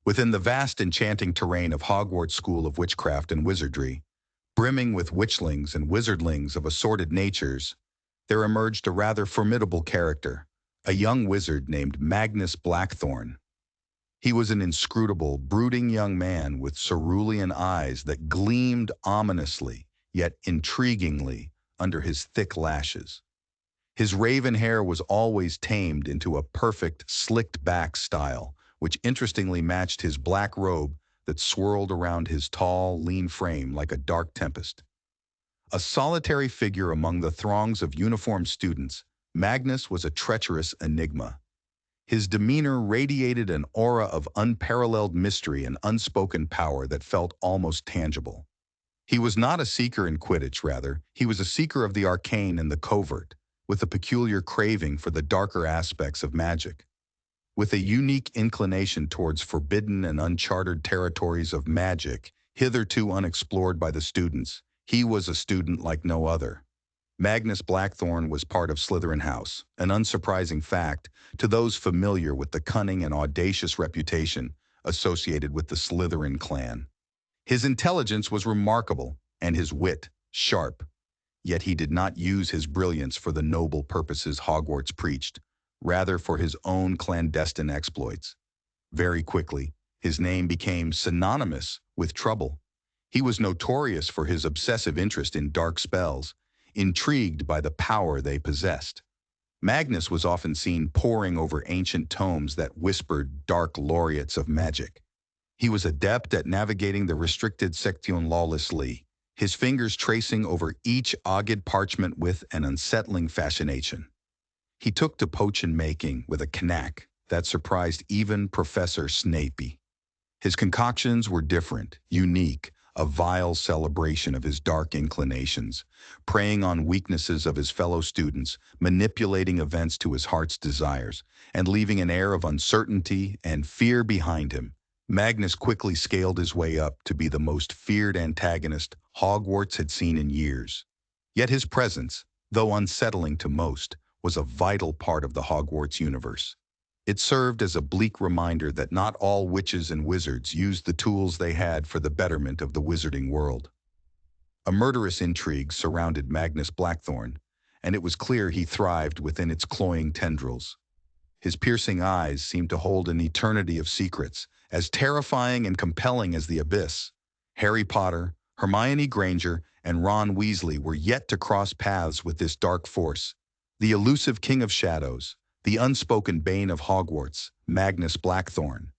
Within the vast enchanting terrain of Hogwarts School of Witchcraft and Wizardry, brimming with witchlings and wizardlings of assorted natures, there emerged a rather formidable character, a young wizard named Magnus Blackthorn. He was an inscrutable, brooding young man with cerulean eyes that gleamed ominously, yet intriguingly, under his thick lashes. His raven hair was always tamed into a perfect, slicked-back style, which interestingly matched his black robe that swirled around his tall, lean frame like a dark tempest. A solitary figure among the throngs of uniformed students, Magnus was a treacherous enigma. His demeanor radiated an aura of unparalleled mystery and unspoken power that felt almost tangible. He was not a seeker in Quidditch, rather, he was a seeker of the arcane and the covert, with a peculiar craving for the darker aspects of magic. With a unique inclination towards forbidden and uncharted territories of magic, hitherto unexplored by the students, he was a student like no other. Magnus Blackthorn was part of Slytherin House, an unsurprising fact to those familiar with the cunning and audacious reputation associated with the Slytherin clan. His intelligence was remarkable, and his wit sharp. Yet he did not use his brilliance for the noble purposes Hogwarts preached, rather for his own clandestine exploits. Very quickly, his name became synonymous with trouble. He was notorious for his obsessive interest in dark spells, intrigued by the power they possessed. Magnus was often seen poring over ancient tomes that whispered dark laureates of magic. He was adept at navigating the restricted section lawlessly, his fingers tracing over each ogged parchment with an unsettling fascination. He took to potion-making with a knack that surprised even Professor Snapey. His concoctions were different, unique, a vile celebration of his dark inclinations, preying on weaknesses of his fellow students, manipulating events to his heart's desires, and leaving an air of uncertainty and fear behind him. Magnus quickly scaled his way up to be the most feared antagonist Hogwarts had seen in years. Yet his presence, though unsettling to most, was a vital part of the Hogwarts universe. It served as a bleak reminder that not all witches and wizards used the tools they had for the betterment of the wizarding world. A murderous intrigue surrounded Magnus Blackthorn, and it was clear he thrived within its cloying tendrils. His piercing eyes seemed to hold an eternity of secrets, as terrifying and compelling as the abyss. Harry Potter, Hermione Granger, and Ron Weasley were yet to cross paths with this dark force. The elusive King of Shadows, the unspoken bane of Hogwarts, Magnus Blackthorn,